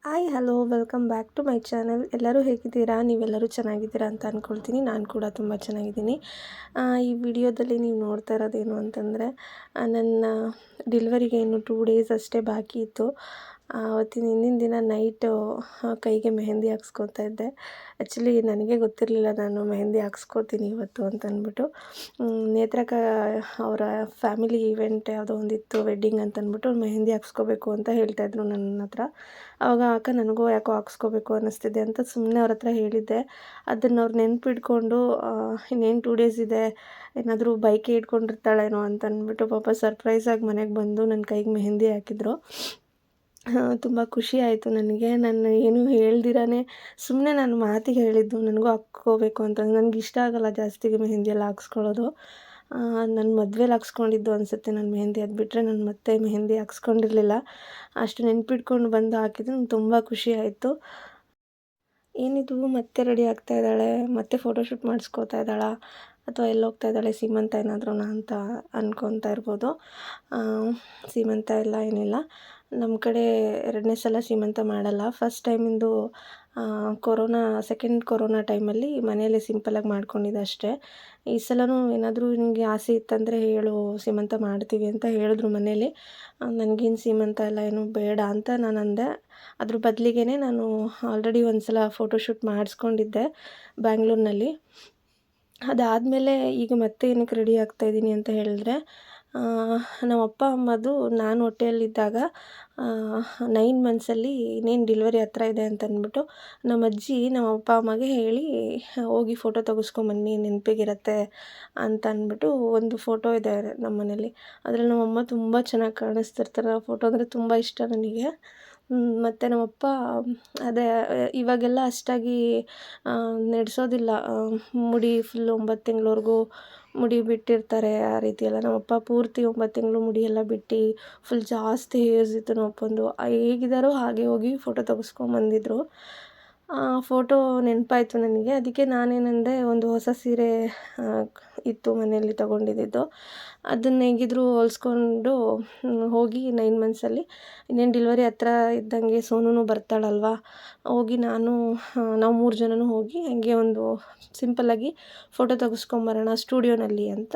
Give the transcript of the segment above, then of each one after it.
Hi hello welcome back to my channel. ಎಲ್ಲರೂ ಹೇಗಿದ್ದೀರಾ? ನೀವೆಲ್ಲರೂ ಚೆನ್ನಾಗಿದ್ದೀರಾ ಅಂತ ಅಂದ್ಕೊಳ್ತೀನಿ. ನಾನು ಕೂಡ ತುಂಬ ಚೆನ್ನಾಗಿದ್ದೀನಿ. ಈ ವಿಡಿಯೋದಲ್ಲಿ ನೀವು ನೋಡ್ತಾ ಇರೋದೇನು ಅಂತಂದರೆ, ನನ್ನ ಡೆಲಿವರಿಗೆ ಇನ್ನು 2 ಡೇಸ್ ಅಷ್ಟೇ ಬಾಕಿ ಇತ್ತು. ಅವತ್ತಿನ ಹಿಂದಿನ ದಿನ ನೈಟು ಕೈಗೆ ಮೆಹಂದಿ ಹಾಕ್ಸ್ಕೊತಾ ಇದ್ದೆ. ಆ್ಯಕ್ಚುಲಿ ನನಗೆ ಗೊತ್ತಿರಲಿಲ್ಲ ನಾನು ಮೆಹಂದಿ ಹಾಕ್ಸ್ಕೋತೀನಿ ಇವತ್ತು ಅಂತಂದ್ಬಿಟ್ಟು. ನೇತ್ರಕ್ಕ ಅವರ ಫ್ಯಾಮಿಲಿ ಈವೆಂಟ್ ಯಾವುದೋ ಒಂದಿತ್ತು, ವೆಡ್ಡಿಂಗ್ ಅಂತಂದ್ಬಿಟ್ಟು ಮೆಹಂದಿ ಹಾಕ್ಸ್ಕೋಬೇಕು ಅಂತ ಹೇಳ್ತಾಯಿದ್ರು ನನ್ನ ಹತ್ರ. ಆವಾಗ ಅಕ್ಕ ನನಗೂ ಯಾಕೋ ಹಾಕ್ಸ್ಕೋಬೇಕು ಅನ್ನಿಸ್ತಿದೆ ಅಂತ ಸುಮ್ಮನೆ ಅವ್ರ ಹತ್ರ ಹೇಳಿದ್ದೆ. ಅದನ್ನು ಅವ್ರು ನೆನಪಿಟ್ಕೊಂಡು ಇನ್ನೇನು 2 ಡೇಸ್ ಇದೆ, ಏನಾದರೂ ಬೈಕೆ ಇಟ್ಕೊಂಡಿರ್ತಾಳೇನೋ ಅಂತ ಅಂದ್ಬಿಟ್ಟು ಪಾಪ ಸರ್ಪ್ರೈಸಾಗಿ ಮನೆಗೆ ಬಂದು ನನ್ನ ಕೈಗೆ ಮೆಹಂದಿ ಹಾಕಿದ್ರು. ತುಂಬ ಖುಷಿ ಆಯಿತು ನನಗೆ. ನಾನು ಏನೂ ಹೇಳ್ದಿರಾನೆ ಸುಮ್ಮನೆ ನಾನು ಮಾತಿಗೆ ಹೇಳಿದ್ದು ನನಗೂ ಹಾಕ್ಕೋಬೇಕು ಅಂತ. ನನಗೆ ಇಷ್ಟ ಆಗೋಲ್ಲ ಜಾಸ್ತಿ ಮೆಹಂದಿ ಎಲ್ಲ ಹಾಕ್ಸ್ಕೊಳ್ಳೋದು. ನನ್ನ ಮದುವೆಲಿ ಹಾಕ್ಸ್ಕೊಂಡಿದ್ದು ಅನಿಸುತ್ತೆ ನಾನು ಮೆಹಂದಿ. ಅದು ಬಿಟ್ಟರೆ ನಾನು ಮತ್ತೆ ಮೆಹಂದಿ ಹಾಕ್ಸ್ಕೊಂಡಿರಲಿಲ್ಲ. ಅಷ್ಟು ನೆನ್ಪಿಟ್ಕೊಂಡು ಬಂದು ಹಾಕಿದ್ದು ನಂಗೆ ತುಂಬ ಖುಷಿ ಆಯಿತು. ಏನಿದು ಮತ್ತೆ ರೆಡಿ ಆಗ್ತಾ ಇದ್ದಾಳೆ, ಮತ್ತೆ ಫೋಟೋಶೂಟ್ ಮಾಡಿಸ್ಕೋತಾ ಇದ್ದಾಳಾ ಅಥವಾ ಎಲ್ಲೋಗ್ತಾ ಇದ್ದಾಳೆ, ಸೀಮಂತ ಏನಾದ್ರೂ ಅಂತ ಅಂದ್ಕೊತಾ ಇರ್ಬೋದು. ಸೀಮಂತ ಎಲ್ಲ ಏನಿಲ್ಲ, ನಮ್ಮ ಕಡೆ 2ನೇ ಸಲ ಸೀಮಂತ ಮಾಡಲ್ಲ. ಫಸ್ಟ್ ಟೈಮಿಂದು ಸೆಕೆಂಡ್ ಕೊರೋನಾ ಟೈಮಲ್ಲಿ ಮನೆಯಲ್ಲೇ ಸಿಂಪಲಾಗಿ ಮಾಡ್ಕೊಂಡಿದ್ದೆ ಅಷ್ಟೇ. ಈ ಸಲವೂ ಏನಾದರೂ ನಿನಗೆ ಆಸೆ ಇತ್ತಂದರೆ ಹೇಳು, ಸೀಮಂತ ಮಾಡ್ತೀವಿ ಅಂತ ಹೇಳಿದ್ರು ಮನೇಲಿ. ನನಗೇನು ಸೀಮಂತ ಎಲ್ಲ ಏನೂ ಬೇಡ ಅಂತ ನಾನು ಅಂದೆ. ಅದ್ರ ಬದಲಿಗೆ ನಾನು ಆಲ್ರೆಡಿ ಒಂದು ಸಲ ಫೋಟೋಶೂಟ್ ಮಾಡಿಸ್ಕೊಂಡಿದ್ದೆ ಬ್ಯಾಂಗ್ಳೂರಿನಲ್ಲಿ. ಅದಾದಮೇಲೆ ಈಗ ಮತ್ತೆ ಏನಕ್ಕೆ ರೆಡಿ ಆಗ್ತಾಯಿದ್ದೀನಿ ಅಂತ ಹೇಳಿದ್ರೆ, ನಮ್ಮ ಅಪ್ಪ ಅಮ್ಮದು ನಾನು ಹೊಟ್ಟೆಯಲ್ಲಿದ್ದಾಗ 9 ಮಂತ್ಸಲ್ಲಿ ಇನ್ನೇನು ಡೆಲಿವರಿ ಹತ್ರ ಇದೆ ಅಂತಂದ್ಬಿಟ್ಟು ನಮ್ಮ ಅಜ್ಜಿ ನಮ್ಮ ಅಪ್ಪ ಅಮ್ಮಗೆ ಹೇಳಿ, ಹೋಗಿ ಫೋಟೋ ತೆಗೆಸ್ಕೊಂಬನ್ನಿ ನೆನಪಿಗಿರತ್ತೆ ಅಂತ ಅಂದ್ಬಿಟ್ಟು ಒಂದು ಫೋಟೋ ಇದೆ ನಮ್ಮ ಮನೇಲಿ. ಅದರಲ್ಲಿ ನಮ್ಮಮ್ಮ ತುಂಬ ಚೆನ್ನಾಗಿ ಕಾಣಿಸ್ತಿರ್ತಾರೆ. ಆ ಫೋಟೋ ಅಂದರೆ ತುಂಬ ಇಷ್ಟ ನನಗೆ. ಮತ್ತು ನಮ್ಮಪ್ಪ ಅದೇ ಇವಾಗೆಲ್ಲ ಅಷ್ಟಾಗಿ ನಡೆಸೋದಿಲ್ಲ. ಮುಡಿ ಫುಲ್ 9 ತಿಂಗಳವರೆಗೂ ಮುಡಿ ಬಿಟ್ಟಿರ್ತಾರೆ. ಆ ರೀತಿ ಎಲ್ಲ ನಮ್ಮಪ್ಪ ಪೂರ್ತಿ 9 ತಿಂಗಳು ಮುಡಿ ಎಲ್ಲ ಬಿಟ್ಟು ಫುಲ್ ಜಾಸ್ತಿ ಹೇರ್ಸ್ ಇತ್ತು ನಮ್ಮಪ್ಪಂದು. ಹೇಗಿದ್ದಾರೋ ಹಾಗೆ ಹೋಗಿ ಫೋಟೋ ತೆಗೆಸ್ಕೊಂಬಂದಿದ್ರು. ಫೋಟೋ ನೆನಪಾಯ್ತು ನನಗೆ. ಅದಕ್ಕೆ ನಾನೇನಂದೆ, ಒಂದು ಹೊಸ ಸೀರೆ ಇತ್ತು ಮನೆಯಲ್ಲಿ ತೊಗೊಂಡಿದ್ದು, ಅದನ್ನು ಹೇಗಿದ್ರು ಹೊಲಿಸ್ಕೊಂಡು ಹೋಗಿ 9 ಮಂತ್ಸಲ್ಲಿ ಇನ್ನೇನು ಡೆಲಿವರಿ ಹತ್ರ ಇದ್ದಂಗೆ ಸೋನೂ ಬರ್ತಾಳಲ್ವ, ಹೋಗಿ ನಾವು 3 ಜನನೂ ಹೋಗಿ ಹಾಗೆ ಒಂದು ಸಿಂಪಲ್ಲಾಗಿ ಫೋಟೋ ತೆಗೆಸ್ಕೊಂಬರೋಣ ಸ್ಟುಡಿಯೋನಲ್ಲಿ ಅಂತ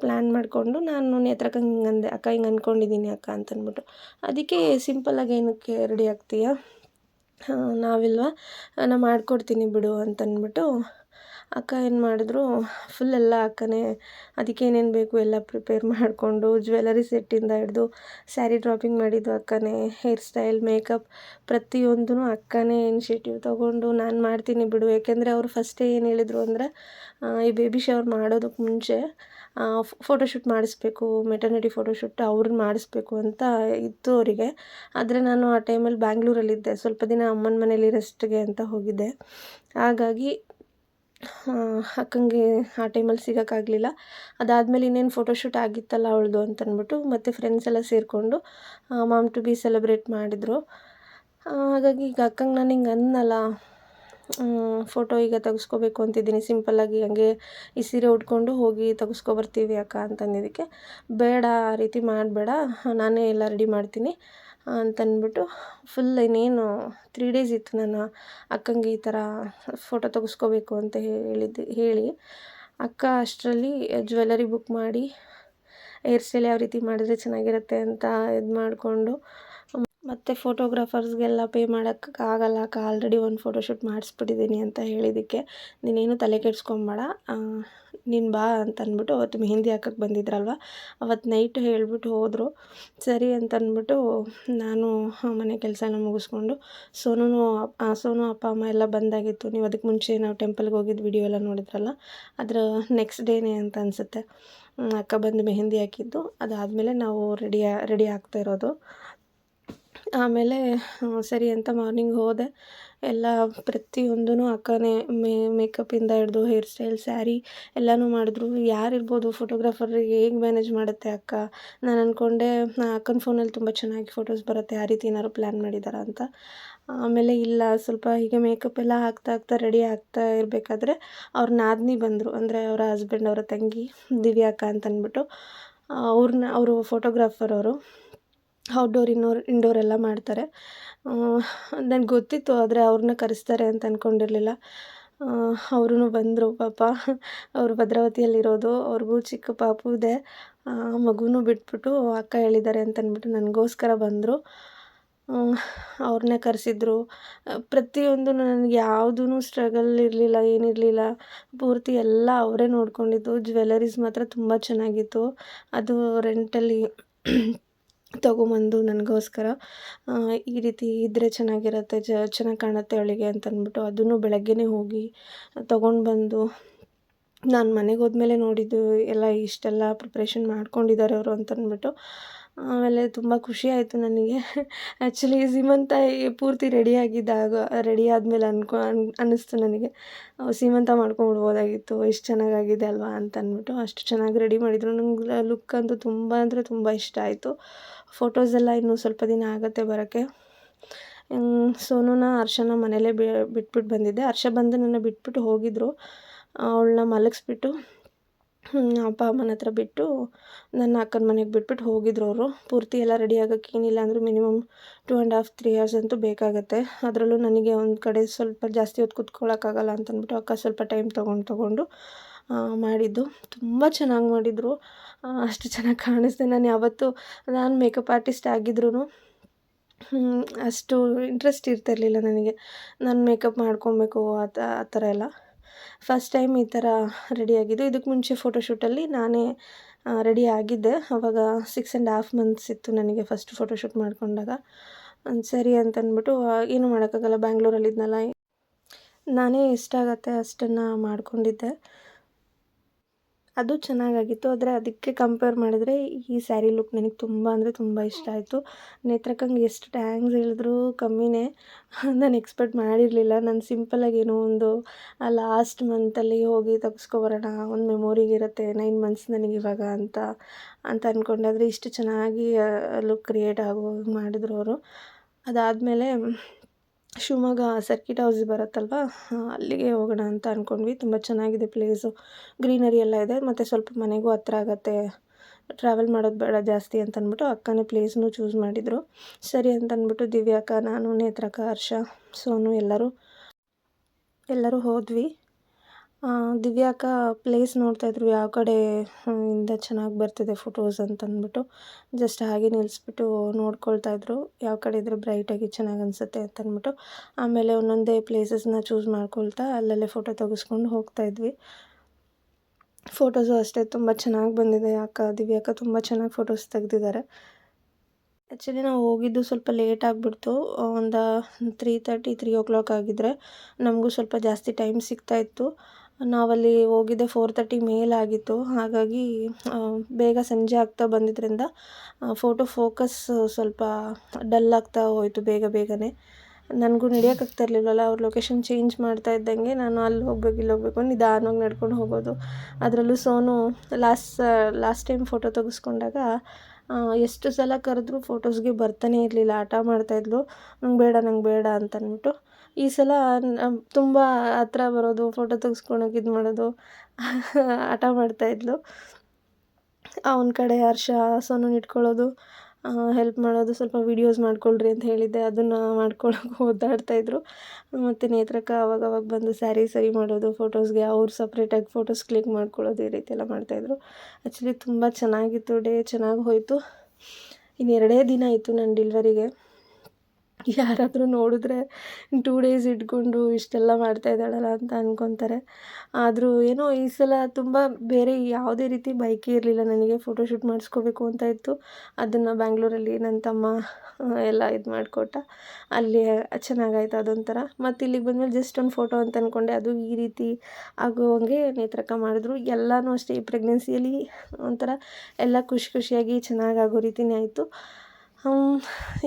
ಪ್ಲ್ಯಾನ್ ಮಾಡಿಕೊಂಡು ನಾನು ನೇತ್ರಕ್ಕ ಹಿಂಗೆ ಅಂದೆ, ಅಕ್ಕ ಹಿಂಗೆ ಅಂದ್ಕೊಂಡಿದ್ದೀನಿ ಅಕ್ಕ ಅಂತಂದ್ಬಿಟ್ಟು. ಅದಕ್ಕೆ ಸಿಂಪಲ್ಲಾಗಿ ಏನಕ್ಕೆ ರೆಡಿ ಆಗ್ತೀಯಾ, ನಾವಿಲ್ವಾ, ನಾನು ಮಾಡಿಕೊಡ್ತೀನಿ ಬಿಡು ಅಂತಂದ್ಬಿಟ್ಟು ಅಕ್ಕ ಏನು ಮಾಡಿದ್ರು, ಫುಲ್ ಎಲ್ಲ ಅಕ್ಕನೇ ಅದಕ್ಕೆ ಏನೇನು ಬೇಕು ಎಲ್ಲ ಪ್ರಿಪೇರ್ ಮಾಡಿಕೊಂಡು, ಜ್ಯುವೆಲರಿ ಸೆಟ್ಟಿಂದ ಹಿಡಿದು ಸ್ಯಾರಿ ಡ್ರಾಪಿಂಗ್ ಮಾಡಿದ್ದು ಅಕ್ಕನೇ, ಹೇರ್ ಸ್ಟೈಲ್, ಮೇಕಪ್ ಪ್ರತಿಯೊಂದೂ ಅಕ್ಕನೇ ಇನಿಷಿಯೇಟಿವ್ ತೊಗೊಂಡು ನಾನು ಮಾಡ್ತೀನಿ ಬಿಡು. ಏಕೆಂದರೆ ಅವರು ಫಸ್ಟೇ ಏನು ಹೇಳಿದರು ಅಂದರೆ, ಈ ಬೇಬಿ ಶವರ್ ಮಾಡೋದಕ್ಕೆ ಮುಂಚೆ ಫೋಟೋಶೂಟ್ ಮಾಡಿಸ್ಬೇಕು, ಮೆಟರ್ನಿಟಿ ಫೋಟೋಶೂಟ್ ಅವ್ರನ್ನ ಮಾಡಿಸ್ಬೇಕು ಅಂತ ಇತ್ತು ಅವರಿಗೆ. ಆದರೆ ನಾನು ಆ ಟೈಮಲ್ಲಿ ಬ್ಯಾಂಗ್ಳೂರಲ್ಲಿದ್ದೆ, ಸ್ವಲ್ಪ ದಿನ ಅಮ್ಮನ ಮನೇಲಿ ರೆಸ್ಟ್ಗೆ ಅಂತ ಹೋಗಿದ್ದೆ. ಹಾಗಾಗಿ ಅಕ್ಕಂಗೆ ಆ ಟೈಮಲ್ಲಿ ಸಿಗೋಕ್ಕಾಗಲಿಲ್ಲ. ಅದಾದಮೇಲೆ ಇನ್ನೇನು ಫೋಟೋಶೂಟ್ ಆಗಿತ್ತಲ್ಲ ಅವಳದು ಅಂತಂದ್ಬಿಟ್ಟು ಮತ್ತು ಫ್ರೆಂಡ್ಸ್ ಎಲ್ಲ ಸೇರಿಕೊಂಡು ಮಾಮ್ ಟು ಬಿ ಸೆಲೆಬ್ರೇಟ್ ಮಾಡಿದರು. ಹಾಗಾಗಿ ಈಗ ಅಕ್ಕಂಗೆ ನಾನು ಹಿಂಗೆ ಅನ್ನಲ್ಲ, ಫೋಟೋ ಈಗ ತೆಗೆಸ್ಕೋಬೇಕು ಅಂತಿದ್ದೀನಿ ಸಿಂಪಲ್ಲಾಗಿ, ಹಾಗೆ ಈ ಸೀರೆ ಉಟ್ಕೊಂಡು ಹೋಗಿ ತೆಗೆಸ್ಕೊಬರ್ತೀವಿ ಅಕ್ಕ ಅಂತಂದಿದ್ದಕ್ಕೆ, ಬೇಡ ಆ ರೀತಿ ಮಾಡಬೇಡ, ನಾನೇ ಎಲ್ಲ ರೆಡಿ ಮಾಡ್ತೀನಿ ಅಂತಂದ್ಬಿಟ್ಟು ಫುಲ್ ಇನ್ನೇನು 3 ಡೇಸ್ ಇತ್ತು ನನ್ನ ಅಕ್ಕಂಗೆ ಈ ಥರ ಫೋಟೋ ತೆಗೆಸ್ಕೋಬೇಕು ಅಂತ ಹೇಳಿ ಅಕ್ಕ ಅಷ್ಟರಲ್ಲಿ ಜ್ಯುವೆಲರಿ ಬುಕ್ ಮಾಡಿ, ಹೇರ್ ಸ್ಟೈಲ್ ಯಾವ ರೀತಿ ಮಾಡಿದ್ರೆ ಚೆನ್ನಾಗಿರುತ್ತೆ ಅಂತ ಇದು ಮಾಡಿಕೊಂಡು, ಮತ್ತು ಫೋಟೋಗ್ರಾಫರ್ಸ್ಗೆಲ್ಲ ಪೇ ಮಾಡೋಕ್ಕಾಗಲ್ಲ ಅಕ್ಕ, ಆಲ್ರೆಡಿ ಒಂದು ಫೋಟೋಶೂಟ್ ಮಾಡಿಸ್ಬಿಟ್ಟಿದ್ದೀನಿ ಅಂತ ಹೇಳಿದ್ದಕ್ಕೆ, ನೀನೇನು ತಲೆ ಕೆಡಿಸ್ಕೊಂಬೇಡ, ನೀನು ಬಾ ಅಂತಂದ್ಬಿಟ್ಟು ಅವತ್ತು ಮೆಹಂದಿ ಹಾಕೋಕ್ಕೆ ಬಂದಿದ್ರಲ್ವ ಅವತ್ತು ನೈಟು ಹೇಳಿಬಿಟ್ಟು ಹೋದರು. ಸರಿ ಅಂತಂದ್ಬಿಟ್ಟು ನಾನು ಮನೆ ಕೆಲಸ ಎಲ್ಲ ಮುಗಿಸ್ಕೊಂಡು, ಸೋನು ಅಪ್ಪ ಅಮ್ಮ ಎಲ್ಲ ಬಂದಾಗಿತ್ತು. ನೀವು ಅದಕ್ಕೆ ಮುಂಚೆ ನಾವು ಟೆಂಪಲ್ಗೆ ಹೋಗಿದ್ದು ವಿಡಿಯೋ ಎಲ್ಲ ನೋಡಿದ್ರಲ್ಲ, ಅದರ ನೆಕ್ಸ್ಟ್ ಡೇನೇ ಅಂತ ಅನಿಸುತ್ತೆ ಅಕ್ಕ ಬಂದು ಮೆಹಂದಿ ಹಾಕಿದ್ದು. ಅದಾದಮೇಲೆ ನಾವು ರೆಡಿ ಆಗ್ತಾ ಇರೋದು. ಆಮೇಲೆ ಸರಿ ಅಂತ ಮಾರ್ನಿಂಗ್ ಹೋದೆ. ಎಲ್ಲ ಪ್ರತಿಯೊಂದೂ ಅಕ್ಕನೇ ಮೇಕಪ್ಪಿಂದ ಹಿಡಿದು ಹೇರ್ ಸ್ಟೈಲ್, ಸ್ಯಾರಿ ಎಲ್ಲನೂ ಮಾಡಿದ್ರು. ಯಾರಿರ್ಬೋದು ಫೋಟೋಗ್ರಾಫರಿಗೆ ಹೇಗೆ ಮ್ಯಾನೇಜ್ ಮಾಡುತ್ತೆ ಅಕ್ಕ. ನಾನು ಅಂದ್ಕೊಂಡೆ ಅಕ್ಕನ ಫೋನಲ್ಲಿ ತುಂಬ ಚೆನ್ನಾಗಿ ಫೋಟೋಸ್ ಬರುತ್ತೆ, ಆ ರೀತಿ ಏನಾದ್ರು ಪ್ಲ್ಯಾನ್ ಮಾಡಿದ್ದಾರಾ ಅಂತ. ಆಮೇಲೆ ಇಲ್ಲ, ಸ್ವಲ್ಪ ಹೀಗೆ ಮೇಕಪ್ ಎಲ್ಲ ಹಾಕ್ತಾ ರೆಡಿ ಆಗ್ತಾ ಇರಬೇಕಾದ್ರೆ ಅವ್ರ ನಾದಿನಿ ಬಂದರು, ಅಂದರೆ ಅವರ ಹಸ್ಬೆಂಡ್ ಅವರ ತಂಗಿ ದಿವ್ಯಾ ಅಕ್ಕ ಅಂತಂದ್ಬಿಟ್ಟು. ಅವರು ಫೋಟೋಗ್ರಾಫರ್ ಅವರು. ಔಟ್ಡೋರ್ ಇಂಡೋರ್ ಎಲ್ಲ ಮಾಡ್ತಾರೆ. ನನಗೆ ಗೊತ್ತಿತ್ತು, ಆದರೆ ಅವ್ರನ್ನ ಕರೆಸ್ತಾರೆ ಅಂತ ಅಂದ್ಕೊಂಡಿರಲಿಲ್ಲ. ಅವರೂ ಬಂದರು ಪಾಪ. ಅವರು ಭದ್ರಾವತಿಯಲ್ಲಿರೋದು. ಅವ್ರಿಗೂ ಚಿಕ್ಕ ಪಾಪು ಇದೆ. ಮಗುನೂ ಬಿಟ್ಬಿಟ್ಟು ಅಕ್ಕ ಹೇಳಿದ್ದಾರೆ ಅಂತ ಅಂದ್ಬಿಟ್ಟು ನನಗೋಸ್ಕರ ಬಂದರು. ಅವ್ರನ್ನೇ ಕರೆಸಿದ್ರು. ಪ್ರತಿಯೊಂದು ನನಗೆ ಯಾವುದೂ ಸ್ಟ್ರಗಲ್ ಇರಲಿಲ್ಲ, ಏನಿರಲಿಲ್ಲ. ಪೂರ್ತಿ ಎಲ್ಲ ಅವರೇ ನೋಡ್ಕೊಂಡಿದ್ದು. ಜ್ಯುವೆಲರೀಸ್ ಮಾತ್ರ ತುಂಬ ಚೆನ್ನಾಗಿತ್ತು. ಅದು ರೆಂಟಲ್ಲಿ ತೊಗೊಂಬಂದು ನನಗೋಸ್ಕರ ಈ ರೀತಿ ಇದ್ದರೆ ಚೆನ್ನಾಗಿರುತ್ತೆ, ಚೆನ್ನಾಗಿ ಕಾಣುತ್ತೆ ಅವಳಿಗೆ ಅಂತ ಅಂದ್ಬಿಟ್ಟು ಅದನ್ನು ಬೆಳಗ್ಗೆನೇ ಹೋಗಿ ತೊಗೊಂಡು ಬಂದು ನಾನು ಮನೆಗೆ ಹೋದ್ಮೇಲೆ ನೋಡಿದ್ದು ಎಲ್ಲ ಇಷ್ಟೆಲ್ಲ ಪ್ರಿಪ್ರೇಷನ್ ಮಾಡ್ಕೊಂಡಿದ್ದಾರೆ ಅವರು ಅಂತ ಅಂದ್ಬಿಟ್ಟು. ಆಮೇಲೆ ತುಂಬ ಖುಷಿ ಆಯಿತು ನನಗೆ. ಆ್ಯಕ್ಚುಲಿ ಸೀಮಂತ ಪೂರ್ತಿ ರೆಡಿ ಆದಮೇಲೆ ಅನ್ನಿಸ್ತು ನನಗೆ, ಸೀಮಂತ ಮಾಡ್ಕೊಂಬಿಡ್ಬೋದಾಗಿತ್ತು, ಎಷ್ಟು ಚೆನ್ನಾಗಾಗಿದೆ ಅಲ್ವಾ ಅಂತ ಅಂದ್ಬಿಟ್ಟು. ಅಷ್ಟು ಚೆನ್ನಾಗಿ ರೆಡಿ ಮಾಡಿದರು. ನಂಗೆ ಲುಕ್ ಅಂತೂ ತುಂಬ ಅಂದರೆ ತುಂಬ ಇಷ್ಟ ಆಯಿತು. ಫೋಟೋಸ್ ಎಲ್ಲ ಇನ್ನೂ ಸ್ವಲ್ಪ ದಿನ ಆಗುತ್ತೆ ಬರೋಕ್ಕೆ. ಸೋನುನ ಹರ್ಷನ ಮನೇಲೇ ಬಿಟ್ಬಿಟ್ಟು ಬಂದಿದ್ದೆ. ಹರ್ಷ ಬಂದು ನನ್ನ ಬಿಟ್ಬಿಟ್ಟು ಹೋಗಿದ್ದರು. ಅವಳನ್ನ ಮಲಗಿಸ್ಬಿಟ್ಟು ಅಪ್ಪ ಅಮ್ಮನ ಹತ್ರ ಬಿಟ್ಟು ನನ್ನ ಅಕ್ಕನ ಮನೆಗೆ ಬಿಟ್ಬಿಟ್ಟು ಹೋಗಿದ್ರು ಅವರು. ಪೂರ್ತಿ ಎಲ್ಲ ರೆಡಿ ಆಗೋಕ್ಕೆ ಏನಿಲ್ಲ ಅಂದರೂ ಮಿನಿಮಮ್ 2.5-3 hours ಅಂತೂ ಬೇಕಾಗುತ್ತೆ. ಅದರಲ್ಲೂ ನನಗೆ ಒಂದು ಕಡೆ ಸ್ವಲ್ಪ ಜಾಸ್ತಿ ಹೊತ್ತು ಕೂತ್ಕೊಳ್ಳೋಕ್ಕಾಗಲ್ಲ ಅಂತಂದ್ಬಿಟ್ಟು ಅಕ್ಕ ಸ್ವಲ್ಪ ಟೈಮ್ ತೊಗೊಂಡು ಮಾಡಿದ್ದು. ತುಂಬ ಚೆನ್ನಾಗಿ ಮಾಡಿದರು. ಅಷ್ಟು ಚೆನ್ನಾಗಿ ಕಾಣಿಸ್ದೆ. ನಾನು ಮೇಕಪ್ ಆರ್ಟಿಸ್ಟ್ ಆಗಿದ್ರೂ ಅಷ್ಟು ಇಂಟ್ರೆಸ್ಟ್ ಇರ್ತಿರಲಿಲ್ಲ ನನಗೆ. ನಾನು ಮೇಕಪ್ ಮಾಡ್ಕೊಬೇಕು ಆ ಥರ ಎಲ್ಲ. ಫಸ್ಟ್ ಟೈಮ್ ಈ ಥರ ರೆಡಿಯಾಗಿದ್ದು. ಇದಕ್ಕೆ ಮುಂಚೆ ಫೋಟೋಶೂಟಲ್ಲಿ ನಾನೇ ರೆಡಿ ಆಗಿದ್ದೆ. ಆವಾಗ 6.5 months ಇತ್ತು ನನಗೆ ಫಸ್ಟ್ ಫೋಟೋಶೂಟ್ ಮಾಡ್ಕೊಂಡಾಗ. ಸರಿ ಅಂತಂದ್ಬಿಟ್ಟು ಏನೂ ಮಾಡೋಕ್ಕಾಗಲ್ಲ, ಬ್ಯಾಂಗ್ಳೂರಲ್ಲಿದ್ನಲ್ಲ, ನಾನೇ ಎಷ್ಟಾಗತ್ತೆ ಅಷ್ಟನ್ನು ಮಾಡ್ಕೊಂಡಿದ್ದೆ. ಅದು ಚೆನ್ನಾಗಾಗಿತ್ತು. ಆದರೆ ಅದಕ್ಕೆ ಕಂಪೇರ್ ಮಾಡಿದ್ರೆ ಈ ಸ್ಯಾರಿ ಲುಕ್ ನನಗೆ ತುಂಬ ಅಂದರೆ ತುಂಬ ಇಷ್ಟ ಆಯಿತು. ನೇತ್ರಕ್ಕಂಗೆ ಎಷ್ಟು ಥ್ಯಾಂಕ್ಸ್ ಹೇಳಿದ್ರು ಕಮ್ಮಿನೇ. ನಾನು ಎಕ್ಸ್ಪೆಕ್ಟ್ ಮಾಡಿರಲಿಲ್ಲ. ನಾನು ಸಿಂಪಲ್ಲಾಗಿ ಏನೋ ಒಂದು ಲಾಸ್ಟ್ ಮಂತಲ್ಲಿ ಹೋಗಿ ತೆಗೆಸ್ಕೊಬರೋಣ, ಒಂದು ಮೆಮೊರಿಗಿರುತ್ತೆ 9 months ನನಗಿವಾಗ ಅಂತ ಅಂದ್ಕೊಂಡೆ. ಆದರೆ ಇಷ್ಟು ಚೆನ್ನಾಗಿ ಲುಕ್ ಕ್ರಿಯೇಟ್ ಆಗೋ ಮಾಡಿದ್ರು ಅವರು. ಅದಾದಮೇಲೆ ಶಿವಮೊಗ್ಗ ಸರ್ಕಿಟ್ ಹೌಸ್ ಬರುತ್ತಲ್ವ, ಅಲ್ಲಿಗೆ ಹೋಗೋಣ ಅಂತ ಅಂದ್ಕೊಂಡ್ವಿ. ತುಂಬ ಚೆನ್ನಾಗಿದೆ ಪ್ಲೇಸು, ಗ್ರೀನರಿ ಎಲ್ಲ ಇದೆ, ಮತ್ತು ಸ್ವಲ್ಪ ಮನೆಗೂ ಹತ್ರ ಆಗುತ್ತೆ, ಟ್ರಾವೆಲ್ ಮಾಡೋದು ಬೇಡ ಜಾಸ್ತಿ ಅಂತ ಅಂದ್ಬಿಟ್ಟು ಅಕ್ಕನೇ ಪ್ಲೇಸ್ನೂ ಚೂಸ್ ಮಾಡಿದರು. ಸರಿ ಅಂತ ಅಂದ್ಬಿಟ್ಟು ದಿವ್ಯಾಕ್ಕ, ನಾನು, ನೇತ್ರಕ್ಕ, ಹರ್ಷ, ಸೋನು ಎಲ್ಲರೂ ಹೋದ್ವಿ. ದಿವ್ಯಾಕ್ಕ ಪ್ಲೇಸ್ ನೋಡ್ತಾಯಿದ್ರು, ಯಾವ ಕಡೆ ಇಂದ ಚೆನ್ನಾಗಿ ಬರ್ತಿದೆ ಫೋಟೋಸ್ ಅಂತಂದ್ಬಿಟ್ಟು ಜಸ್ಟ್ ಹಾಗೆ ನಿಲ್ಲಿಸ್ಬಿಟ್ಟು ನೋಡ್ಕೊಳ್ತಾಯಿದ್ರು, ಯಾವ ಕಡೆ ಇದ್ದರೆ ಬ್ರೈಟಾಗಿ ಚೆನ್ನಾಗಿ ಅನಿಸುತ್ತೆ ಅಂತಂದ್ಬಿಟ್ಟು. ಆಮೇಲೆ ಒಂದೊಂದೇ ಪ್ಲೇಸಸ್ನ ಚೂಸ್ ಮಾಡ್ಕೊಳ್ತಾ ಅಲ್ಲಲ್ಲೇ ಫೋಟೋ ತೆಗೆಸ್ಕೊಂಡು ಹೋಗ್ತಾಯಿದ್ವಿ. ಫೋಟೋಸು ಅಷ್ಟೇ ತುಂಬ ಚೆನ್ನಾಗಿ ಬಂದಿದೆ. ದಿವ್ಯಾಕ್ಕ ತುಂಬ ಚೆನ್ನಾಗಿ ಫೋಟೋಸ್ ತೆಗೆದಿದ್ದಾರೆ. ಆ್ಯಕ್ಚುಲಿ ನಾವು ಹೋಗಿದ್ದು ಸ್ವಲ್ಪ ಲೇಟ್ ಆಗಿಬಿಡ್ತು. ಒಂದು 3:30 o'clock ಆಗಿದ್ದರೆ ನಮಗೂ ಸ್ವಲ್ಪ ಜಾಸ್ತಿ ಟೈಮ್ ಸಿಗ್ತಾಯಿತ್ತು. ನಾವಲ್ಲಿ ಹೋಗಿದ್ದೆ 4:30 ಮೇಲಾಗಿತ್ತು. ಹಾಗಾಗಿ ಬೇಗ ಸಂಜೆ ಆಗ್ತಾ ಬಂದಿದ್ದರಿಂದ ಫೋಟೋ ಫೋಕಸ್ ಸ್ವಲ್ಪ ಡಲ್ ಆಗ್ತಾ ಹೋಯಿತು ಬೇಗನೆ. ನನಗೂ ನಡೆಯೋಕ್ಕಾಗ್ತಾ ಇರಲಿಲ್ಲಲ್ಲ. ಅವ್ರ ಲೊಕೇಶನ್ ಚೇಂಜ್ ಮಾಡ್ತಾ ಇದ್ದಂಗೆ ನಾನು ಅಲ್ಲಿ ಹೋಗ್ಬೇಕು ಇಲ್ಲಿ ಹೋಗಬೇಕು ನಿಧಾನವಾಗಿ ನಡ್ಕೊಂಡು ಹೋಗೋದು. ಅದರಲ್ಲೂ ಸೋನು ಲಾಸ್ಟ್ ಟೈಮ್ ಫೋಟೋ ತೆಗೆಸ್ಕೊಂಡಾಗ ಎಷ್ಟು ಸಲ ಕರೆದ್ರೂ ಫೋಟೋಸ್ಗೆ ಬರ್ತಾನೆ ಇರಲಿಲ್ಲ, ಹಠ ಮಾಡ್ತಾಯಿದ್ಲು, ನಂಗೆ ಬೇಡ ಅಂತಂದ್ಬಿಟ್ಟು. ಈ ಸಲ ತುಂಬ ಹತ್ರ ಬರೋದು, ಫೋಟೋ ತೆಗೆಸ್ಕೊಳಕ್ಕೆ ಇದು ಮಾಡೋದು ಹಠ ಮಾಡ್ತಾಯಿದ್ಲು. ಅವನ ಕಡೆ ಹರ್ಷ ಸೋನುನ ಇಟ್ಕೊಳ್ಳೋದು, ಹೆಲ್ಪ್ ಮಾಡೋದು, ಸ್ವಲ್ಪ ವೀಡಿಯೋಸ್ ಮಾಡ್ಕೊಳ್ರಿ ಅಂತ ಹೇಳಿದ್ದೆ, ಅದನ್ನು ಮಾಡ್ಕೊಳಕ್ಕೆ ಓದಾಡ್ತಾಯಿದ್ರು. ಮತ್ತು ನೇತ್ರಕ್ಕ ಅವಾಗವಾಗ ಬಂದು ಸ್ಯಾರಿ ಸರಿ ಮಾಡೋದು, ಫೋಟೋಸ್ಗೆ ಅವ್ರು ಸಪ್ರೇಟಾಗಿ ಫೋಟೋಸ್ ಕ್ಲಿಕ್ ಮಾಡ್ಕೊಳ್ಳೋದು, ಈ ರೀತಿ ಎಲ್ಲ ಮಾಡ್ತಾಯಿದ್ರು. ಆ್ಯಕ್ಚುಲಿ ತುಂಬ ಚೆನ್ನಾಗಿತ್ತು, ಡೇ ಚೆನ್ನಾಗಿ ಹೋಯಿತು. ಇನ್ನು 2 ದಿನ ಆಯಿತು ನನ್ನ ಡೆಲಿವರಿಗೆ. ಯಾರಾದರೂ ನೋಡಿದ್ರೆ 2 days ಇಟ್ಕೊಂಡು ಇಷ್ಟೆಲ್ಲ ಮಾಡ್ತಾಯಿದ್ದಾಳಲ್ಲ ಅಂತ ಅಂದ್ಕೊತಾರೆ. ಆದರೂ ಏನೋ ಈ ಸಲ ತುಂಬ ಬೇರೆ ಯಾವುದೇ ರೀತಿ ಬೈಕೇ ಇರಲಿಲ್ಲ ನನಗೆ. ಫೋಟೋಶೂಟ್ ಮಾಡಿಸ್ಕೋಬೇಕು ಅಂತ ಇತ್ತು. ಅದನ್ನು ಬ್ಯಾಂಗ್ಳೂರಲ್ಲಿ ನನ್ನ ತಮ್ಮ ಎಲ್ಲ ಇದು ಮಾಡಿಕೊಟ್ಟ. ಅಲ್ಲಿ ಚೆನ್ನಾಗಾಯ್ತು ಅದೊಂಥರ. ಮತ್ತು ಇಲ್ಲಿಗೆ ಬಂದಮೇಲೆ ಜಸ್ಟ್ ಒಂದು ಫೋಟೋ ಅಂತ ಅಂದ್ಕೊಂಡೆ, ಅದು ಈ ರೀತಿ ಆಗೋವಂಗೆ ನೇತ್ರಕ್ಕ ಮಾಡಿದ್ರು. ಎಲ್ಲನೂ ಅಷ್ಟೇ, ಈ ಪ್ರೆಗ್ನೆನ್ಸಿಯಲ್ಲಿ ಒಂಥರ ಎಲ್ಲ ಖುಷಿಯಾಗಿ ಚೆನ್ನಾಗಾಗೋ ರೀತಿಯೇ ಆಯಿತು.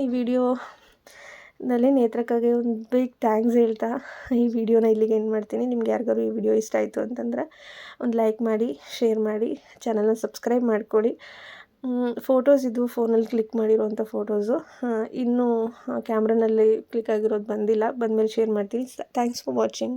ಈ ವಿಡಿಯೋದಲ್ಲಿ ನೇತ್ರಕ್ಕಗೆ ಒಂದು ಬಿಗ್ ಥ್ಯಾಂಕ್ಸ್ ಹೇಳ್ತಾ ಈ ವಿಡಿಯೋನ ಇಲ್ಲಿಗೆ ಎಂಡ್ ಮಾಡ್ತೀನಿ. ನಿಮ್ಗೆ ಯಾರಿಗಾರು ಈ ವಿಡಿಯೋ ಇಷ್ಟ ಆಯಿತು ಅಂತಂದರೆ ಒಂದು ಲೈಕ್ ಮಾಡಿ, ಶೇರ್ ಮಾಡಿ, ಚಾನಲ್ನ ಸಬ್ಸ್ಕ್ರೈಬ್ ಮಾಡ್ಕೊಳ್ಳಿ. ಫೋಟೋಸ್ ಇದು ಫೋನಲ್ಲಿ ಕ್ಲಿಕ್ ಮಾಡಿರೋವಂಥ ಫೋಟೋಸು, ಇನ್ನೂ ಕ್ಯಾಮ್ರಾನಲ್ಲಿ ಕ್ಲಿಕ್ ಆಗಿರೋದು ಬಂದಿಲ್ಲ. ಬಂದಮೇಲೆ ಶೇರ್ ಮಾಡ್ತೀನಿ. Thanks for watching.